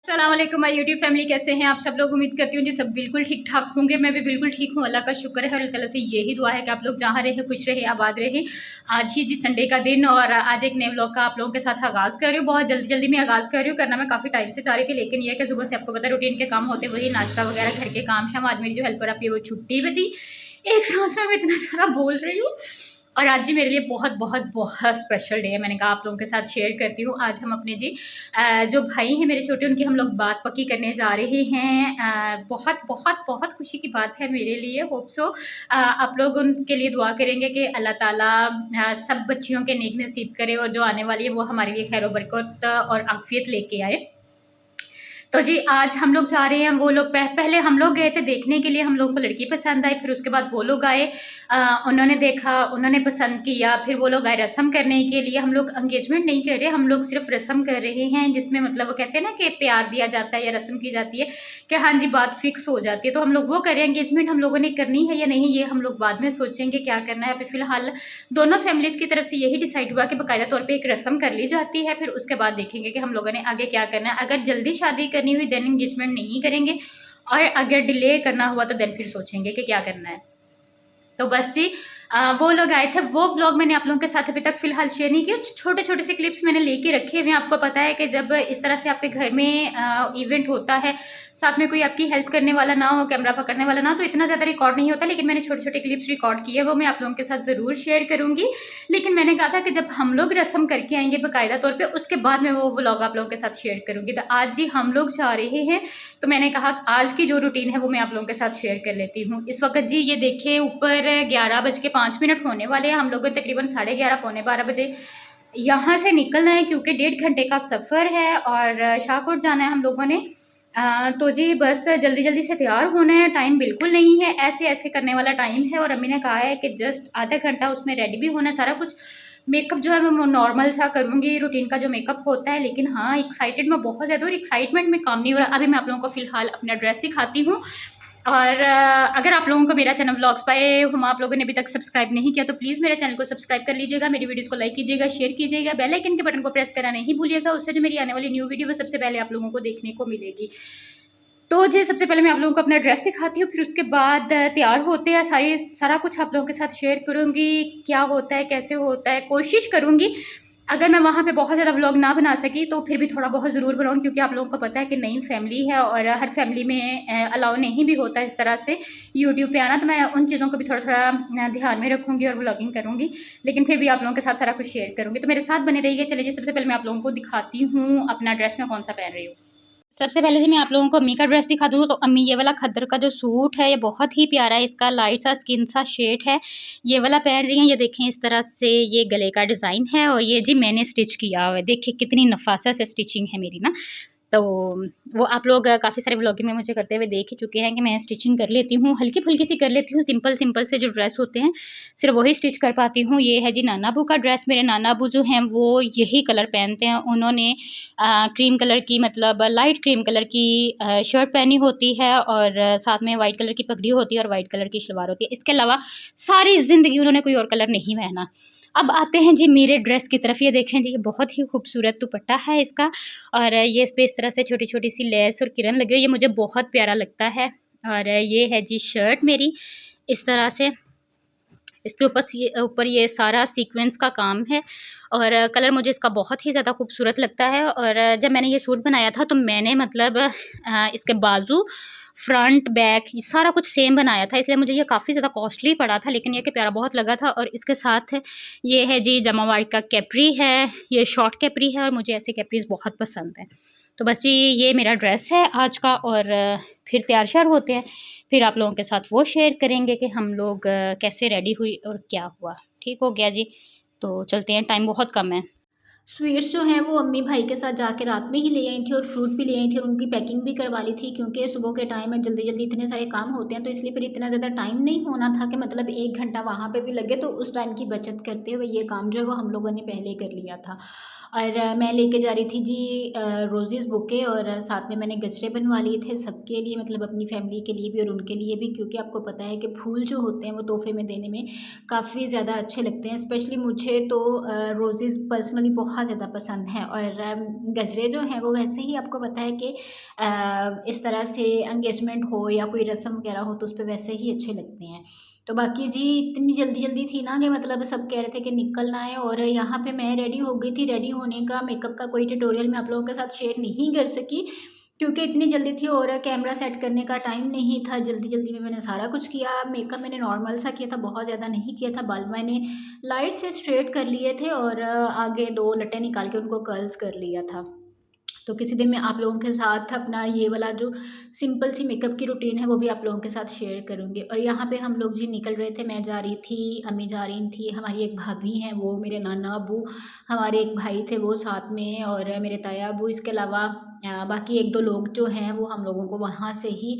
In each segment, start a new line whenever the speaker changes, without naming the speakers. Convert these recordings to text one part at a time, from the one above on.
अस्सलाम वालेकुम my YouTube family, कैसे हैं आप सब लोग। उम्मीद करती हूँ जी सब बिल्कुल ठीक ठाक होंगे। मैं भी बिल्कुल ठीक हूँ, अल्लाह का शुक्र है और अल्लाह ताला से यही दुआ है कि आप लोग जहाँ रहे खुश रहे आबाद रहे। आज ही जी संडे का दिन और आज एक नए व्लॉग का आप लोगों के साथ आगाज़ कर रही हूँ। बहुत जल्दी जल्दी मैं आगाज़ कर रही हूँ, करना मैं काफ़ी टाइम से चाह रही थी, लेकिन यह कि सुबह से आपको पता है रूटीन के काम होते वही नाश्ता वगैरह घर के काम शाम। आज मेरी जो हेल्पर आपकी वो छुट्टी पे थी। एक सांस में मैं इतना सारा बोल रही हूँ। और आज जी मेरे लिए बहुत बहुत बहुत स्पेशल डे है। मैंने कहा आप लोगों के साथ शेयर करती हूँ। आज हम अपने जी जो भाई हैं मेरे छोटे, उनकी हम लोग बात पक्की करने जा रहे हैं। बहुत बहुत बहुत खुशी की बात है मेरे लिए। होप सो आप लोग उनके लिए दुआ करेंगे कि अल्लाह ताला सब बच्चियों के नेक नसीब करे और जो आने वाली है वो हमारे लिए खैर बरकत और आफियत लेके आए। तो जी आज हम लोग जा रहे हैं। वो लोग पहले हम लोग गए थे देखने के लिए, हम लोगों को लड़की पसंद आई, फिर उसके बाद वो लोग आए, उन्होंने देखा, उन्होंने पसंद किया, फिर वो लोग आए रस्म करने के लिए। हम लोग एंगेजमेंट नहीं कर रहे, हम लोग सिर्फ रस्म कर रहे हैं, जिसमें मतलब वो कहते हैं ना कि प्यार दिया जाता है या रस्म की जाती है कि हाँ जी बात फिक्स हो जाती है। तो हम लोग वो कर रहे हैं। एंगेजमेंट हम लोगों ने करनी है या नहीं ये हम लोग बाद में सोचेंगे क्या करना है। अभी फिलहाल दोनों फैमिलीज़ की तरफ से यही डिसाइड हुआ कि बाकायदा तौर पर एक रस्म कर ली जाती है, फिर उसके बाद देखेंगे कि हम लोगों ने आगे क्या करना है। अगर जल्दी शादी करनी हुई देन एंगेजमेंट नहीं करेंगे, और अगर डिले करना हुआ तो देन फिर सोचेंगे कि क्या करना है। तो बस जी वो लोग आए थे। वो ब्लॉग मैंने आप लोगों के साथ अभी तक फिलहाल शेयर नहीं किया। छोटे छोटे से क्लिप्स मैंने लेके रखे हुए हैं। आपको पता है कि जब इस तरह से आपके घर में इवेंट होता है, साथ में कोई आपकी हेल्प करने वाला ना हो, कैमरा पकड़ने वाला ना हो, तो इतना ज़्यादा रिकॉर्ड नहीं होता। लेकिन मैंने छोटे छोटे क्लिप्स रिकॉर्ड किए, वो मैं आप लोगों के साथ ज़रूर शेयर करूँगी। लेकिन मैंने कहा था कि जब हम लोग रस्म करके आएंगे बाकायदा तौर पर, उसके बाद मैं वो व्लॉग आप लोगों के साथ शेयर करूँगी। तो आज जी हम लोग जा रहे हैं, तो मैंने कहा आज की जो रूटीन है वो मैं आप लोगों के साथ शेयर कर लेती हूँ। इस वक्त जी ये देखिए ऊपर 11:05 होने वाले हैं। हम लोग तकरीबन 11:30 पौने 12 बजे यहाँ से निकलना है, क्योंकि 1.5 घंटे का सफ़र है और शाहकोट जाना है हम लोगों ने। तो जी बस जल्दी जल्दी से तैयार होना है, टाइम बिल्कुल नहीं है, ऐसे ऐसे करने वाला टाइम है। और अम्मी ने कहा है कि जस्ट आधा घंटा उसमें रेडी भी होना है, सारा कुछ मेकअप जो है मैं नॉर्मल सा करूँगी, रूटीन का जो मेकअप होता है। लेकिन हाँ एक्साइटेड मैं बहुत ज़्यादा, और एक्साइटमेंट में काम नहीं हो रहा। अभी मैं आप लोगों को फ़िलहाल अपना ड्रेस दिखाती हूँ। और अगर आप लोगों को मेरा चैनल व्लॉग्स पाए हम आप लोगों ने अभी तक सब्सक्राइब नहीं किया तो प्लीज़ मेरे चैनल को सब्सक्राइब कर लीजिएगा, मेरी वीडियोस को लाइक कीजिएगा, शेयर कीजिएगा, बेल आइकन के बटन को प्रेस करना नहीं भूलिएगा। उससे जो मेरी आने वाली न्यू वीडियो वो सबसे पहले आप लोगों को देखने को मिलेगी। तो जी सबसे पहले मैं आप लोगों को अपना ड्रेस दिखाती हूँ, फिर उसके बाद तैयार होते हैं, सारा कुछ आप लोगों के साथ शेयर करूँगी, क्या होता है कैसे होता है। कोशिश करूँगी अगर मैं वहाँ पे बहुत ज़्यादा व्लॉग ना बना सकी तो फिर भी थोड़ा बहुत ज़रूर बनाऊँ, क्योंकि आप लोगों को पता है कि नई फैमिली है और हर फैमिली में अलाउ नहीं भी होता इस तरह से यूट्यूब पे आना। तो मैं उन चीज़ों को भी थोड़ा थोड़ा ध्यान में रखूँगी और व्लॉगिंग करूँगी, लेकिन फिर भी आप लोगों के साथ सारा कुछ शेयर करूँगी। तो मेरे साथ बने रहिए। चलिए सबसे पहले मैं आप लोगों को दिखाती हूँ अपना ड्रेस में कौन सा पहन रही हूँ। सबसे पहले जी मैं आप लोगों को अम्मी का ड्रेस दिखा दूँ। तो अम्मी ये वाला खद्दर का जो सूट है ये बहुत ही प्यारा है, इसका लाइट सा स्किन सा शेड है, ये वाला पहन रही हैं। ये देखें इस तरह से ये गले का डिज़ाइन है और ये जी मैंने स्टिच किया हुआ है। देखिए कितनी नफासा से स्टिचिंग है मेरी ना। तो वो आप लोग काफ़ी सारे व्लॉगिंग में मुझे करते हुए देख ही चुके हैं कि मैं स्टिचिंग कर लेती हूँ, हल्की फुल्की सी कर लेती हूँ। सिंपल सिंपल से जो ड्रेस होते हैं सिर्फ वही स्टिच कर पाती हूँ। ये है जी नाना अबू का ड्रेस। मेरे नाना अबू जो हैं वो यही कलर पहनते हैं। उन्होंने क्रीम कलर की, मतलब लाइट क्रीम कलर की शर्ट पहनी होती है और साथ में वाइट कलर की पगड़ी होती है और वाइट कलर की शलवार होती है। इसके अलावा सारी ज़िंदगी उन्होंने कोई और कलर नहीं पहना। अब आते हैं जी मेरे ड्रेस की तरफ। ये देखें जी ये बहुत ही खूबसूरत दुपट्टा है इसका, और ये इस पर इस तरह से छोटी छोटी सी लेस और किरण लगी हुई, ये मुझे बहुत प्यारा लगता है। और ये है जी शर्ट मेरी इस तरह से, इसके ऊपर ये सारा सीक्वेंस का काम है और कलर मुझे इसका बहुत ही ज़्यादा खूबसूरत लगता है। और जब मैंने ये सूट बनाया था तो मैंने मतलब इसके बाजू, फ्रंट, बैक ये सारा कुछ सेम बनाया था, इसलिए मुझे ये काफ़ी ज़्यादा कॉस्टली पड़ा था, लेकिन ये कि प्यारा बहुत लगा था। और इसके साथ ये है जी जमावाट का कैप्री है, ये शॉर्ट कैप्री है और मुझे ऐसे कैप्रीज बहुत पसंद है। तो बस जी ये मेरा ड्रेस है आज का, और फिर तैयार श्यार होते हैं, फिर आप लोगों के साथ वो शेयर करेंगे कि हम लोग कैसे रेडी हुई और क्या हुआ। ठीक हो गया जी, तो चलते हैं, टाइम बहुत कम है। स्वीट्स जो हैं वो अम्मी भाई के साथ जाके रात में ही ले आई थी और फ्रूट भी ले आई थी और उनकी पैकिंग भी करवा ली थी, क्योंकि सुबह के टाइम में जल्दी जल्दी इतने सारे काम होते हैं, तो इसलिए फिर इतना ज़्यादा टाइम नहीं होना था कि मतलब 1 घंटा वहाँ पे भी लगे। तो उस टाइम की बचत करते हुए ये काम जो है वो हम लोगों ने पहले कर लिया था। और मैं लेके जा रही थी जी रोज़ेज़ बुके, और साथ में मैंने गजरे बनवा लिए थे सबके लिए, मतलब अपनी फैमिली के लिए भी और उनके लिए भी, क्योंकि आपको पता है कि फूल जो होते हैं वो तोहफ़े में देने में काफ़ी ज़्यादा अच्छे लगते हैं। स्पेशली मुझे तो रोज़ेज़ पर्सनली बहुत ज़्यादा पसंद हैं, और गजरे जो हैं वो वैसे ही आपको पता है कि इस तरह से एंगेजमेंट हो या कोई रस्म वगैरह हो तो उस पे वैसे ही अच्छे लगते हैं। तो बाकी जी इतनी जल्दी-जल्दी थी ना कि मतलब सब कह रहे थे कि निकलना है, और यहाँ पे मैं रेडी हो गई थी। रेडी होने का मेकअप का कोई ट्यूटोरियल मैं आप लोगों के साथ शेयर नहीं कर सकी, क्योंकि इतनी जल्दी थी और कैमरा सेट करने का टाइम नहीं था। जल्दी-जल्दी में मैंने सारा कुछ किया। मेकअप मैंने नॉर्मल सा किया था, बहुत ज़्यादा नहीं किया था। बाल मैंने लाइट से स्ट्रेट कर लिए थे, और आगे 2 लट्टें निकाल के उनको कर्ल्स कर लिया था। तो किसी दिन मैं आप लोगों के साथ अपना ये वाला जो सिंपल सी मेकअप की रूटीन है वो भी आप लोगों के साथ शेयर करूँगी। और यहाँ पे हम लोग जी निकल रहे थे, मैं जा रही थी, अम्मी जा रही थी, हमारी एक भाभी हैं वो, मेरे नाना अबू, हमारे एक भाई थे वो साथ में, और मेरे ताया अबू, इसके अलावा बाकी 1-2 लोग जो हैं वो हम लोगों को वहाँ से ही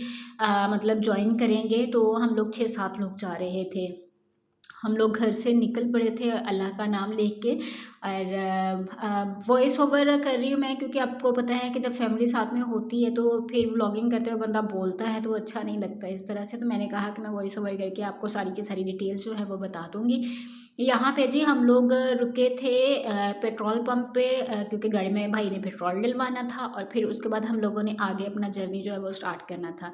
मतलब जॉइन करेंगे। तो हम लोग 6-7 लोग जा रहे थे। हम लोग घर से निकल पड़े थे अल्लाह का नाम लेके, और वॉइस ओवर कर रही हूँ मैं, क्योंकि आपको पता है कि जब फैमिली साथ में होती है तो फिर व्लॉगिंग करते हुए बंदा बोलता है तो अच्छा नहीं लगता इस तरह से। तो मैंने कहा कि मैं वॉइस ओवर करके आपको सारी की सारी डिटेल्स जो है वो बता दूँगी। यहाँ पे जी हम लोग रुके थे पेट्रोल पंप पे, क्योंकि गाड़ी में भाई ने पेट्रोल डलवाना था, और फिर उसके बाद हम लोगों ने आगे अपना जर्नी जो है वो स्टार्ट करना था।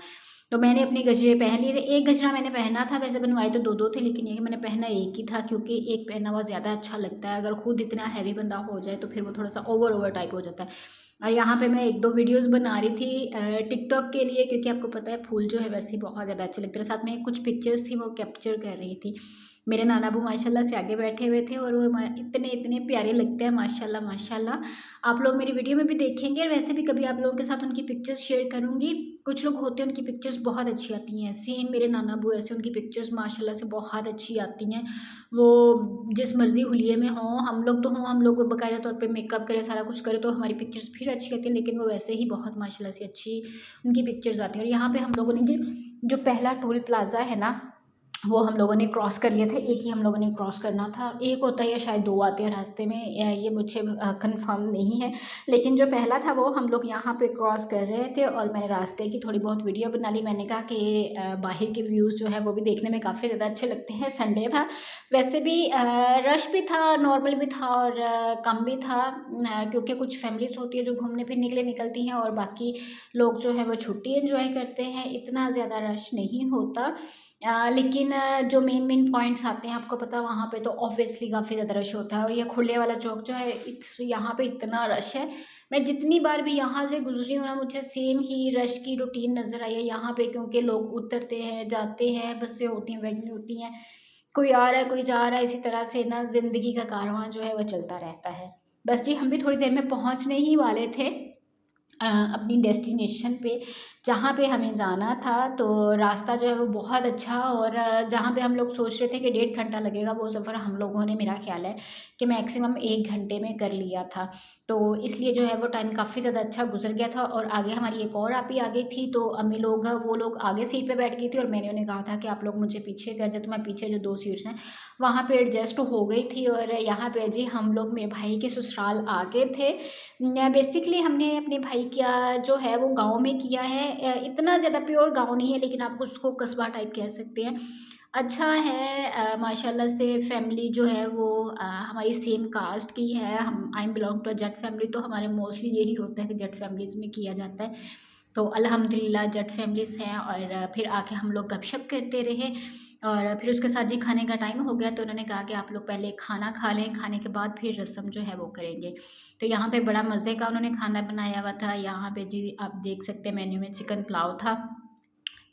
तो मैंने अपने गजरे पहन लिए थे। एक गजरा मैंने पहना था, वैसे बनवाए तो 2-2 थे, लेकिन ये मैंने पहना एक ही था, क्योंकि एक पहना हुआ ज़्यादा अच्छा लगता है। अगर खुद इतना हैवी बंदा हो जाए तो फिर वो थोड़ा-सा ओवर टाइप हो जाता है। और यहाँ पे मैं 1-2 वीडियोज़ बना रही थी टिकटॉक के लिए, क्योंकि आपको पता है फूल जो है वैसे ही बहुत ज़्यादा अच्छे लगते हैं। साथ में कुछ पिक्चर्स थी वो कैप्चर कर रही थी। मेरे नाना अबू माशाल्लाह से आगे बैठे हुए थे, और वो इतने प्यारे लगते हैं माशाल्लाह माशाल्लाह। आप लोग मेरी वीडियो में भी देखेंगे, और वैसे भी कभी आप लोगों के साथ उनकी पिक्चर्स शेयर करूँगी। कुछ लोग होते हैं उनकी पिक्चर्स बहुत अच्छी आती हैं, सेम मेरे नाना अबू ऐसे, उनकी पिक्चर्स माशाल्लाह से बहुत अच्छी आती हैं। वो जिस मर्ज़ी हुलिये में हों, हम लोग तो हों, हम लोग बाकायदा तौर पे मेकअप करें, सारा कुछ करें तो हमारी पिक्चर्स फिर अच्छी आती हैं, लेकिन वो वैसे ही बहुत माशाल्लाह से अच्छी उनकी पिक्चर्स आती हैं। और यहाँ पे हम लोगों ने जो पहला टोल प्लाज़ा है ना, वो हम लोगों ने क्रॉस कर लिए थे। एक ही हम लोगों ने क्रॉस करना था, एक होता है या शायद 2 आते हैं रास्ते में, ये मुझे कंफर्म नहीं है। लेकिन जो पहला था वो हम लोग यहाँ पे क्रॉस कर रहे थे, और मैंने रास्ते की थोड़ी बहुत वीडियो बना ली। मैंने कहा कि बाहर के व्यूज़ जो है वो भी देखने में काफ़ी ज़्यादा अच्छे लगते हैं। संडे था, वैसे भी रश भी था, नॉर्मल भी था, और कम भी था, क्योंकि कुछ फैमिलीज़ होती है जो घूमने फिरने के लिए निकलती हैं, और बाकी लोग जो है वो छुट्टी एंजॉय करते हैं। इतना ज़्यादा रश नहीं होता, लेकिन जो मेन पॉइंट्स आते हैं आपको पता है वहाँ पे तो ऑब्वियसली काफ़ी ज़्यादा रश होता है। और ये खुले वाला चौक जो है यहाँ पे इतना रश है, मैं जितनी बार भी यहाँ से गुजरी हूँ ना मुझे सेम ही रश की रूटीन नज़र आई है यहाँ पे, क्योंकि लोग उतरते हैं, जाते हैं, बसें होती हैं, वैगनें होती हैं, कोई आ रहा है, कोई जा रहा है, इसी तरह से ना ज़िंदगी का कारवां जो है वो चलता रहता है। बस जी हम भी थोड़ी देर में पहुँचने ही वाले थे अपनी डेस्टिनेशन पे, जहाँ पे हमें जाना था। तो रास्ता जो है वो बहुत अच्छा, और जहाँ पे हम लोग सोच रहे थे कि 1.5 घंटा लगेगा, वो सफ़र हम लोगों ने, मेरा ख़्याल है कि मैक्सिमम 1 घंटे में कर लिया था। तो इसलिए जो है वो टाइम काफ़ी ज़्यादा अच्छा गुजर गया था। और आगे हमारी एक और आपी आ गई थी, तो अम्मी लोग वो लोग आगे सीट पे बैठ गई थी, और मैंने उन्हें कहा था कि आप लोग मुझे पीछे कर दें, तो मैं पीछे जो 2 सीट्स हैं वहाँ पे एडजस्ट हो गई थी। और यहाँ पे जी हम लोग मेरे भाई के ससुराल आ गए थे। बेसिकली हमने अपने भाई का जो है वो गाँव में किया है, इतना ज़्यादा प्योर गाँव नहीं है, लेकिन आप उसको कस्बा टाइप कह सकते हैं। अच्छा है, माशाल्लाह से फैमिली जो है वो हमारी सेम कास्ट की है। हम I am belong to a Jat family, तो हमारे मोस्टली यही होता है कि जट फैमिलीज़ में किया जाता है। तो अल्हम्दुलिल्लाह जट फैमिलीज़ हैं, और फिर आके हम लोग गपशप करते रहे, और फिर उसके साथ जी खाने का टाइम हो गया, तो उन्होंने कहा कि आप लोग पहले खाना खा लें, खाने के बाद फिर रस्म जो है वो करेंगे। तो यहाँ पे बड़ा मज़े का उन्होंने खाना बनाया हुआ था। यहाँ पे जी आप देख सकते हैं मेन्यू में चिकन पुलाव था,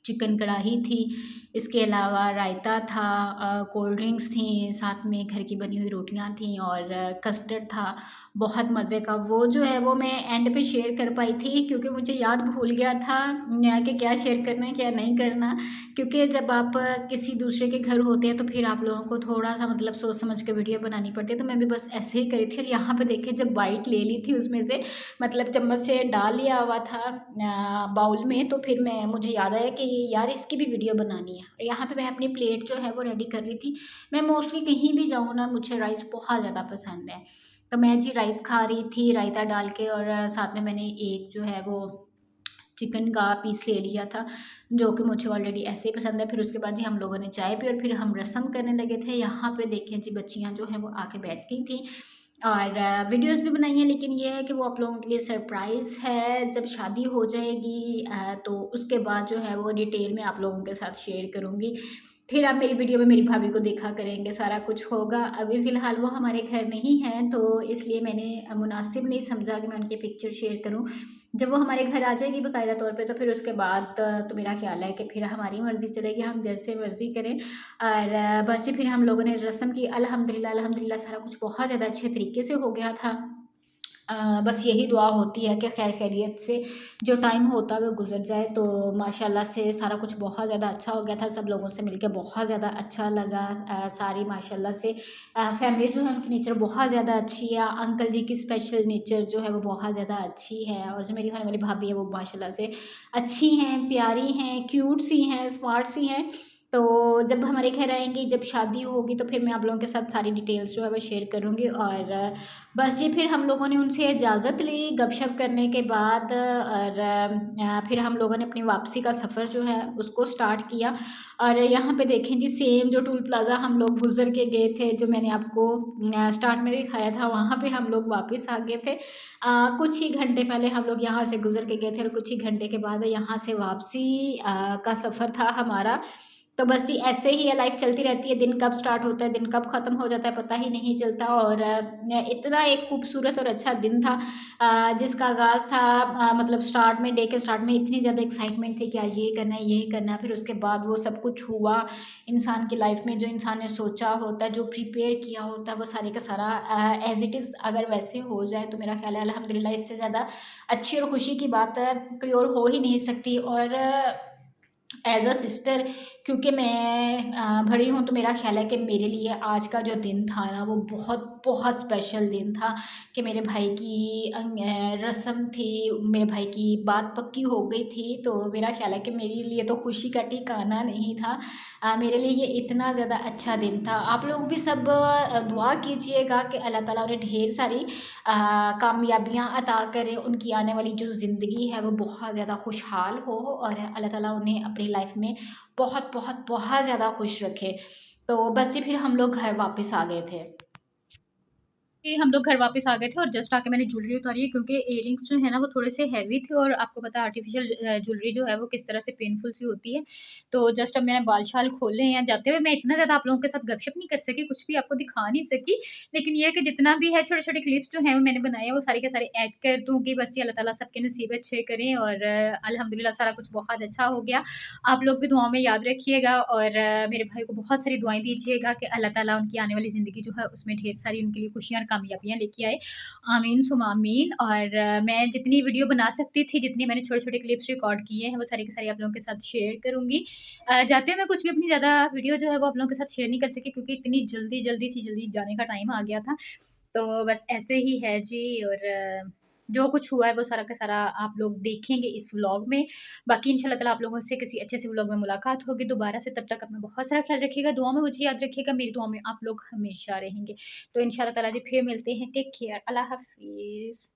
चिकन कढ़ाई थी, इसके अलावा रायता था, कोल्ड ड्रिंक्स थी, साथ में घर की बनी हुई रोटियां थीं, और कस्टर्ड था, बहुत मज़े का। वो जो है वो मैं एंड पे शेयर कर पाई थी, क्योंकि मुझे याद भूल गया था कि क्या शेयर करना है क्या नहीं करना, क्योंकि जब आप किसी दूसरे के घर होते हैं तो फिर आप लोगों को थोड़ा सा मतलब सोच समझ के वीडियो बनानी पड़ती है। तो मैं भी बस ऐसे ही करी थी, और यहाँ पे देखिए जब बाइट ले ली थी उसमें से, मतलब चम्मच से डाल लिया हुआ था बाउल में, तो फिर मुझे याद आया कि यार इसकी भी वीडियो बनानी है। और यहाँ पे मैं अपनी प्लेट जो है वो रेडी कर रही थी। मैं मोस्टली कहीं भी जाऊँ ना, मुझे राइस बहुत ज़्यादा पसंद है, तो मैं जी राइस खा रही थी रायता डाल के, और साथ में मैंने एक जो है वो चिकन का पीस ले लिया था, जो कि मुझे ऑलरेडी ऐसे ही पसंद है। फिर उसके बाद जी हम लोगों ने चाय पी और फिर हम रस्म करने लगे थे। यहाँ पे देखें जी बच्चियाँ जो हैं वो आके बैठ गई थी और वीडियोस भी बनाई हैं, लेकिन ये है कि वो आप लोगों के लिए सरप्राइज़ है। जब शादी हो जाएगी तो उसके बाद जो है वो डिटेल में आप लोगों के साथ शेयर करूँगी। फिर आप मेरी वीडियो में मेरी भाभी को देखा करेंगे, सारा कुछ होगा। अभी फ़िलहाल वो हमारे घर नहीं हैं, तो इसलिए मैंने मुनासिब नहीं समझा कि मैं उनकी पिक्चर शेयर करूँ। जब वो हमारे घर आ जाएगी बाकायदा तौर पे, तो फिर उसके बाद तो मेरा ख़्याल है कि फिर हमारी मर्ज़ी चलेगी, हम जैसे मर्ज़ी करें। और बस जी फिर हम लोगों ने रस्म की, अल्हम्दुलिल्लाह अल्हम्दुलिल्लाह सारा कुछ बहुत ज़्यादा अच्छे तरीके से हो गया था। बस यही दुआ होती है कि खैर खैरियत से जो टाइम होता है वो गुज़र जाए। तो माशाल्लाह से सारा कुछ बहुत ज़्यादा अच्छा हो गया था, सब लोगों से मिलके बहुत ज़्यादा अच्छा लगा। सारी माशाल्लाह से फैमिली जो है उनकी नेचर बहुत ज़्यादा अच्छी है। अंकल जी की स्पेशल नेचर जो है वो बहुत ज़्यादा अच्छी है, और जो मेरी होने वाली भाभी है वो माशाल्लाह से अच्छी हैं, प्यारी हैं, क्यूट सी हैं, स्मार्ट सी हैं। तो जब हमारे घर आएँगी, जब शादी होगी, तो फिर मैं आप लोगों के साथ सारी डिटेल्स जो है वो शेयर करूँगी। और बस जी फिर हम लोगों ने उनसे इजाज़त ली गपशप करने के बाद, और फिर हम लोगों ने अपनी वापसी का सफ़र जो है उसको स्टार्ट किया। और यहाँ पे देखें जी सेम जो टोल प्लाज़ा हम लोग गुज़र के गए थे, जो मैंने आपको स्टार्ट में दिखाया था, वहाँ पे हम लोग वापस आ गए थे। कुछ ही घंटे पहले हम लोग यहाँ से गुज़र के गए थे और कुछ ही घंटे के बाद यहाँ से वापसी का सफ़र था हमारा। तो बस जी ऐसे ही है, लाइफ चलती रहती है, दिन कब स्टार्ट होता है, दिन कब ख़त्म हो जाता है पता ही नहीं चलता। और इतना एक खूबसूरत और अच्छा दिन था जिसका आगाज़ था, मतलब स्टार्ट में, डे के स्टार्ट में इतनी ज़्यादा एक्साइटमेंट थी कि आज ये करना है, ये करना है। फिर उसके बाद वो सब कुछ हुआ इंसान की लाइफ में, जो इंसान ने सोचा होता है, जो प्रिपेयर किया होता है, वो सारे का सारा एज़ इट इज़ अगर वैसे हो जाए तो मेरा ख़्याल है अल्हम्दुलिल्लाह इससे ज़्यादा अच्छी और खुशी की बात कोई और हो ही नहीं सकती। और एज़ अ सिस्टर, क्योंकि मैं बड़ी हूँ, तो मेरा ख़्याल है कि मेरे लिए आज का जो दिन था ना वो बहुत बहुत स्पेशल दिन था कि मेरे भाई की रस्म थी, मेरे भाई की बात पक्की हो गई थी। तो मेरा ख़्याल है कि मेरे लिए तो खुशी का ठिकाना नहीं था। मेरे लिए ये इतना ज़्यादा अच्छा दिन था। आप लोग भी सब दुआ कीजिएगा कि अल्लाह ताला उन्हें ढेर सारी कामयाबियाँ अता करे, उनकी आने वाली जो ज़िंदगी है वो बहुत ज़्यादा खुशहाल हो, और अल्लाह ताला उन्हें अपनी लाइफ में बहुत बहुत बहुत ज़्यादा खुश रखे। तो बस जी फिर हम लोग घर वापस आ गए थे। कि हम लोग घर वापस आ गए थे और जस्ट आके मैंने ज्वेलरी उतारी है, क्योंकि इयररिंग्स जो है ना वो थोड़े से हैवी थे, और आपको पता है आर्टिफिशियल ज्वेलरी जो है वो किस तरह से पेनफुल सी होती है। तो जस्ट अब मैंने बाल शाल खोले हैं। जाते हुए मैं इतना ज़्यादा आप लोगों के साथ गपशप नहीं कर सकी, कुछ भी आपको दिखा नहीं सकी, लेकिन ये है कि जितना भी है छोटे छोटे क्लिप्स जो हैं वो मैंने बनाए हैं, वो सारे के सारे ऐड कर दूंगी। बस ये अल्लाह ताला सबके नसीब अच्छे करें, और अल्हम्दुलिल्लाह सारा कुछ बहुत अच्छा हो गया। आप लोग भी दुआओं में याद रखिएगा, और मेरे भाई को बहुत सारी दुआएं दीजिएगा कि अल्लाह ताला उनकी आने वाली ज़िंदगी जो है उसमें ढेर सारी उनके लिए खुशियाँ और कामयाबियाँ लेके आए। आमीन सुम आमीन। और मैं जितनी वीडियो बना सकती थी, जितनी मैंने छोटे-छोटे क्लिप्स रिकॉर्ड किए हैं, वो सारे के सारे आप लोगों के साथ शेयर करूँगी। जाते हुए मैं कुछ भी अपनी ज़्यादा वीडियो जो है वो आप लोगों के साथ शेयर नहीं कर सकी, क्योंकि इतनी जल्दी थी, जल्दी जाने का टाइम आ गया था। तो बस ऐसे ही है जी। और जो कुछ हुआ है वो सारा का सारा आप लोग देखेंगे इस व्लॉग में। बाकी इंशाल्लाह ताला आप लोगों से किसी अच्छे से व्लॉग में मुलाकात होगी दोबारा से। तब तक अपना बहुत सारा ख्याल रखिएगा, दुआ में मुझे याद रखिएगा, मेरी दुआ में आप लोग हमेशा रहेंगे। तो इंशाल्लाह ताला जी फिर मिलते हैं। टेक केयर, अल्लाह हाफ़िज़।